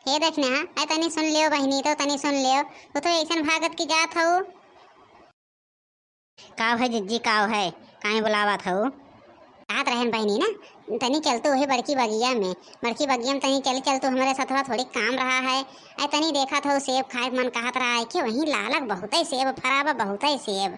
हे देखना आई तनी सुन लियो बहनी तो तनी सुन लियो तो ऐसन भागत की जात हो। काव है जिज्जी काव है काहे बुलावत हो। रात रहन बहनी ना तनी चलतो है बड़की बगिया में तनी चल तो हमारे साथवा थोड़ी काम रहा है। आई तनी देखा था सेब खाए मन कहत रहा है कि वहीं लालक बहुत है सेब फराबा बहुत है सेब।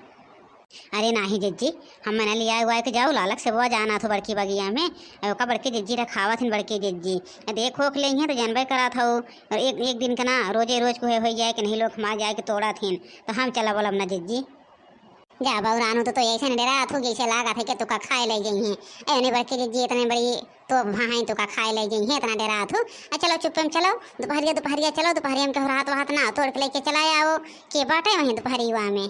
अरे नाही जिज्जी हम मना लिया हुआ है कि जाओ लालक से वो जाना था बड़की बगिया में ओका बड़की जिज्जी रखावा थी बड़की जिज्जी देखो ले तो जानबे करा था और एक दिन का ना रोजे रोज को हो जाए कि नहीं लोग मार जाए कि तोड़ा थी तो हम चला बोलब ना जिज्जी। जा बउरानू तो ऐसे डरा थो जैसे लागा थे कि तुका खाए ले गई हैं एने बड़की जिज्जी इतने बड़ी तो भाई तुका खाए ले गई हैं इतना डरा थो। चलो चुप में चलो दोपहरिया चलो दोपहरिया में कहो रात वहात ना तोड़ के लेके चला आओ के बाटे वहीं दोपहरी हुआ में।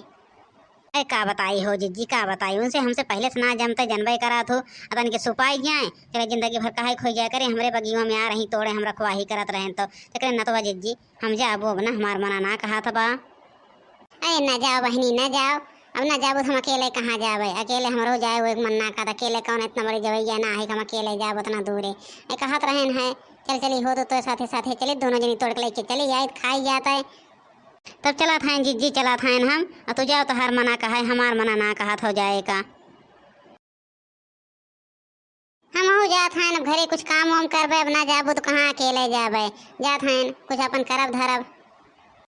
अरे का बताई हो जिज्जी का बताई उनसे हमसे पहले से ना जमते जनबे करा थो अतन के सुपाई जाए चले जिंदगी भर काहे खो जाए करे हमरे बगियों में आ रही तोड़े हम रखवाही करत रहें तो करे न तो जिज्जी हम जाबो ना हमार मना ना कहा था बा। अरे ना जाओ बहनी ना जाओ अब ना जाबो हम अकेले कहाँ जाबे अकेले हमरो जाए वो एक मन ना का अकेले कौन इतना बड़ी जवैया ना है हम अकेले जाब उतना दूर है कहत रहन है चल चली हो तो साथे साथे चले दोनों जनी तोड़ के लेके चले जाए खाई जाता है तब चला था जिज्जी चला था हम तो जाओ तो हर मना कहा हमार मना ना कहा हो जाएगा। हम हो जात हैं अब घरे कुछ काम वाम करबे अब ना जाबो तो कहाँ अकेले जाबे जात हैं कुछ अपन करब धरब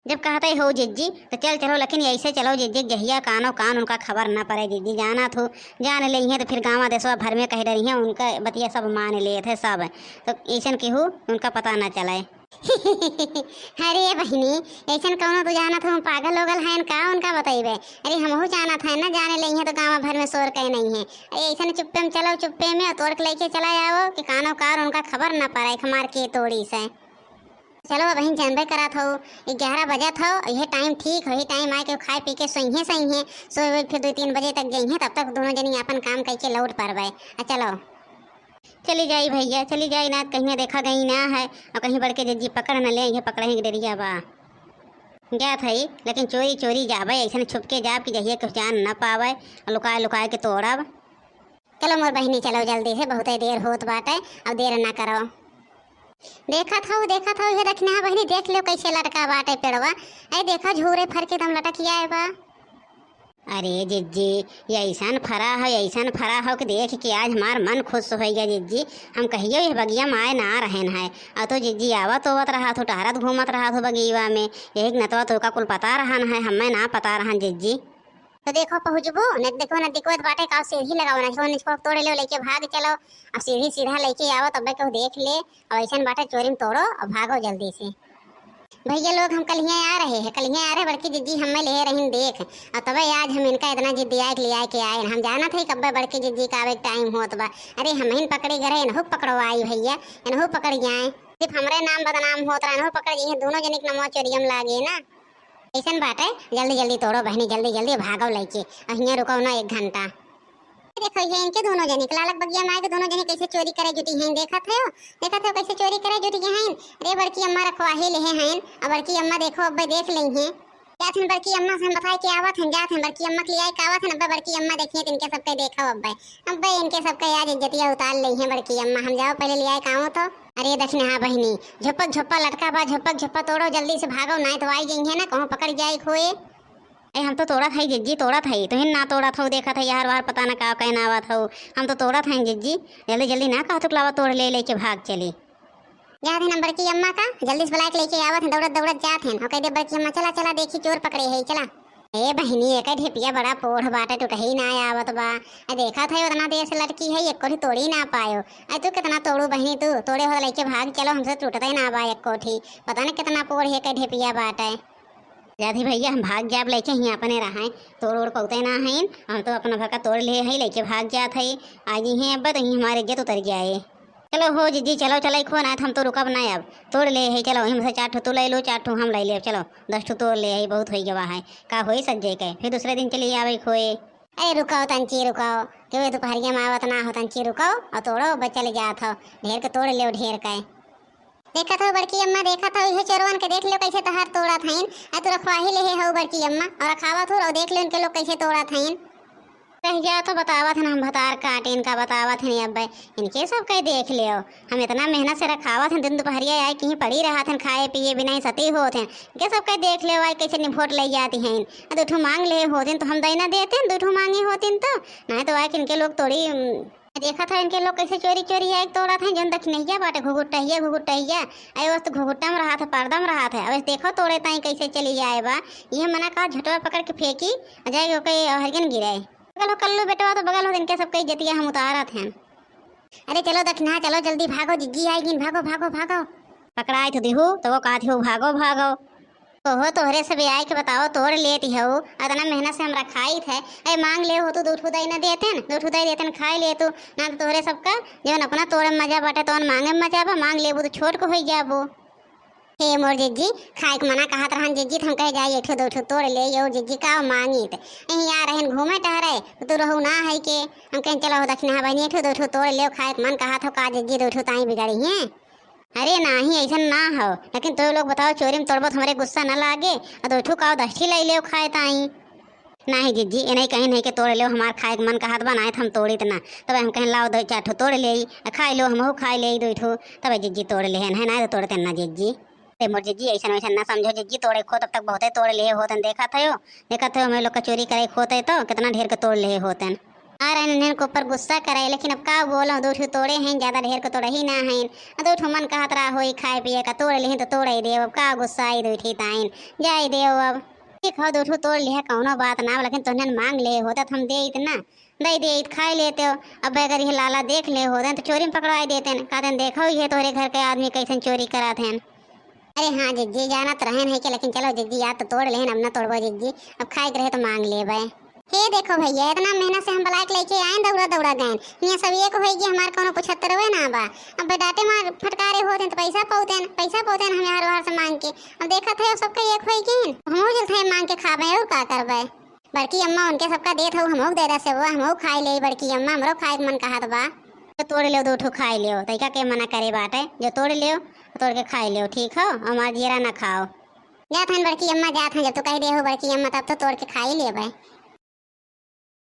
जब कहते हो जिज्जी तो चल चलो लेकिन ऐसे चलो जिज्जी गहिया कानो कान उनका खबर ना पड़े जिज्जी जाना थो जान ले हैं तो फिर गाँव देशवा भर में कह रही हैं उनका बतिया सब मान लिए थे सब तो ऐसा केहू उनका पता ना चले। अरे बहनी ऐसा कौनो तो जाना था पागल लोगल हैं का उनका बताइबे अरे हमहू जाना था ना जाने ले हैं तो गाँव भर में शोर कहीं नहीं है अरे ऐसा चुप्पे में चलो चुप्पे में तोड़ के लेके चला आओ कि कानो कार उनका खबर ना पड़े हमार के तोड़ी से। चलो बहन जानबे करा था 11 बजे था यह टाइम ठीक वही टाइम आए के खाए पी के सही है सोए फिर 2-3 बजे तक गई हैं तब तक दोनों जनी अपन काम करके लौट पड़बे। चलो चली जाई भैया चली जाई ना कहीं देखा गई ना है और कहीं बढ़ के जिज्जी पकड़ न ले ये पकड़े डरिया बा जा थई लेकिन चोरी चोरी जाबे ऐसा छुप के जाब कि जहिए कुछ जान न पावे लुकाए लुकाए के तोड़ब। चलो मोर बहनी चलो जल्दी से बहुत देर होत बाटे अब देर ना करो। देखा था ये रखना बहनी देख लो कैसे लटका बाटे पेड़वा अरे देखा झूरे फर के दम लटकिया है बा। अरे जिज्जी ये ऐसा फरा हो कि देख के आज हमार मन खुश हो गया जिज्जी हम कहियो ये बगिया में आए ना रहन है और तो जिज्जी आवत होवत रहा तो टहरत घूमत रहा तो बगिया में यही नतवा तो का कुल पता रहन है हमें ना पता रहन जिज्जी तो देखो पहुँचबो न देखो बाटे का सीढ़ी लगाओ ना इसको तोड़े लो लेके भाग चलो अब सीढ़ी सीधा लेके आओ तब को देख ले और ऐसा बाटे चोरी में तोड़ो और भागो जल्दी से। भैया लोग हम कल आ रहे बड़की जिज्जी हमें ले रही देख और तब आज हम इनका इतना जिद्दी आए ले आए के आए हम जाना था कब बड़की जिज्जी का आवे टाइम होत बा अरे हम इन पकड़े गए इनहू पकड़ो आई भैया इनहू पकड़ जाए सिर्फ हमरे नाम बदनाम होत रहा इनहू पकड़ जाए दोनों जनिक नमो चोरियम लागे ना ऐसा बात है जल्दी जल्दी तोड़ो बहनी जल्दी भागो लेके अहिया रुको ना 1 घंटा। देखो ये इनके दोनों जने लालक बगिया में आए दोनों जने कैसे चोरी करे जुटी हैं देखा थे कैसे चोरी करे जुटी हैं। अरे बड़की अम्मा रखवाही ले हैं अब बड़की अम्मा देखो अब देख ली हैं क्या थे बड़की अम्मा से हम बताए कि आवत हैं जात हैं बड़की अम्मा के लिए आए कावत हैं अब बड़की अम्मा देखिए इनके सबके देखो अब इनके सबके आज इज्जतिया उतार ली हैं बड़की अम्मा हम जाओ पहले ले आए काओ तो। अरे दक्षिण हाँ बहनी झपक लटका बा झपक तोड़ो जल्दी से भागो नहीं तो आई गई है ना कहूँ पकड़ जाए खोए। अरे हम तो तोड़ा था जिज्जी तोड़ा था तो ना तोड़ा था देखा था यार वार पता ना का कहना आवा था हम तो तोड़ा था जिज्जी जल्दी ना कहा तो लावा तोड़ ले लेके भाग चली याद है नंबर की अम्मा का जल्दी से बुला के लेके आवत है दौड़त जात है और कह दे बड़की अम्मा चला देखी चोर पकड़े है चला। ए बहनी एक ढेपिया बड़ा पोढ़ बाटे टूटही ना आवत बा देखा था उतना देर से लटकी है एक कोठी तोड़ी ना पायो तू कितना तोड़ू बहनी तू तोड़े हो लेके भाग चलो हमसे टूटता ही ना बा एक कोठी पता नहीं कितना पोढ़ है कई ढेपिया बाटे जाती भैया हम भाग जाब लेके ही अपने रहा तोड़ पौते ना हैं हम तो अपना भका तोड़ ले है लेके भाग जात है आज ही अब तो हमारे इज्जत उतर जाए। चलो हो जिज्जी चलो खो ना हम तो रुकब ना अब तोड़ ले है चलो वहीं से 4 ठो तू ले लो 4 ठो हम ले ले चलो 10 ठो तोड़ ले है बहुत हो गया है का हो सज्जे के फिर दूसरे दिन चलिए आवे खोए। अरे रुकाओ तंची रुकाओ क्यों दोपहरिया में आवत ना हो तंची रुकाओ और तोड़ो बचल जात हो ढेर के तोड़ ले ढेर का देखा था बड़की अम्मा देखा था ये चोरवन के देख लो कैसे तहार तोड़ा था तो रखवाही ले हो बड़की अम्मा और रखावा थो और देख लो उनके लोग कैसे तोड़ा था रह गया तो बतावत है हम भतार काटे इनका बतावत है अब इनके सब कहीं देख लियो। हम इतना मेहनत से रखावत हैं दिन दोपहरिया आए कहीं पड़ी रहा थे खाए पिए बिना ही सती होते हैं इनके सब कहीं देख लियो आई कैसे निभोट ले जाती हैं। दूठो मांग ले होते तो हम दैना देते दूठो मांगे होते तो नहीं तो आए कि इनके लोग तोड़ी देखा था इनके लोग कैसे चोरी चोरी आए तोड़ा था जन दक्षिणैया बाटे घुघुटहिया अरे वस्त घुघुट्टा में रहा था पर्दा में रहा था अब देखो तोड़े ताई कैसे चली जाए बा ये मना कहा झटवा पकड़ के फेंकी जाए कहीं हरिगन गिराए बगल हो कल्लू बेटवा तो बगल हो इनके सब कई जतिया हम उतारा थे। अरे चलो दक्षिणा चलो जल्दी भागो जिज्जी आएगी भागो भागो भागो पकड़ाए तो दिहू तो वो कहा थी भागो भागो ओहो तोहरे से भी आए के बताओ तोड़ लेती हो इतना मेहनत से हम रखाई थे अरे मांग ले हो तो दूध खुदाई ना देते न दूध खुदाई देते खाए ले तू ना तो तोहरे सबका जवन अपना तोड़े मजा बाटे तो मांगे में मजा बा मांग लेबू तो छोट को हो जाबो। हे मोर जिज्जी खाए के मना कहा रहन जिज्जी हम कह जाए एठो दोठो तोड़ ले यो जिज्जी का मांगी थे यहीं आ रहन घूमे टहरे तो रहू ना है के हम कहें चलो दक्षिणा बहनी एठो दोठो तोड़ ले खाए के मन कहा था का जिज्जी दोठो ताई बिगड़ी है। अरे नाही ऐसा ना हो लेकिन तो लोग बताओ चोरी में तोड़बो हमारे गुस्सा ना लागे और दोठो का दस्ती ले ले खाए ताई नहीं जिज्जी ये नहीं कहीं नहीं के तोड़ ले हमार खाए के मन कहा बनाए हम तोड़ी तना तब हम कहें लाओ दो चार ठो तोड़ ले खाई लो हम खाई ले दोठो तब जिज्जी तोड़ ले है ना तो तोड़ते ना जिज्जी मोर जिज्जी ऐसा वैसा ना समझो जिज्जी तोड़े खो तब तक बहुत तोड़ लिए होते देखा थे हमें लोग का चोरी करे खोते तो कितना ढेर के तोड़ लिए होते आ रहे इन्हें के ऊपर गुस्सा करे लेकिन अब का बोलो दूठो तोड़े हैं ज़्यादा ढेर के तोड़े ही ना हैं दूठो मन कहत रहा हो खाए पिए का तोड़ ली तो तोड़े दे अब का गुस्सा आई दूठी ताइन जाए दे अब ठीक हो दूठो तोड़ लिया कौनो बात ना लेकिन तुमने मांग ले होता तो हम दे इतना दे दे खाए लेते हो अब अगर ये लाला देख ले होते तो चोरी में पकड़वाई देते कहते देखो ये तोहरे घर के आदमी कैसे चोरी कराते हैं। अरे हाँ जिज्जी जाना तो रहन है कि लेकिन चलो जिज्जी याद तो तोड़ लेन अब ना तोड़बो जिज्जी अब खाए के रहे तो मांग ले भाई। हे देखो भैया इतना मेहनत से हम बलाक लेके आए दौड़ा दौड़ा गए यहाँ सब एक होगी हमारे कोनो 75 हुए ना बा अब डाटे मार फटकारे होते तो पैसा पौते हमें हर बार से मांग के अब देखा थे सबका एक होगी हम जल मांग के खाबे और का करबे बड़की अम्मा उनके सबका देत हो हम दे से वो हम खाई ले बड़की अम्मा हमरो खाए के मन कहा बा तो तोड़ ले दो ठो खाई लियो तैका के मना करे बाटे जो तोड़ लियो तोड़ के खाई लियो ठीक हो हमार जीरा ना खाओ जात हन बड़की अम्मा जात हन जब तो कह दे हो बड़की अम्मा तब तो तोड़ के खाई ले भाई।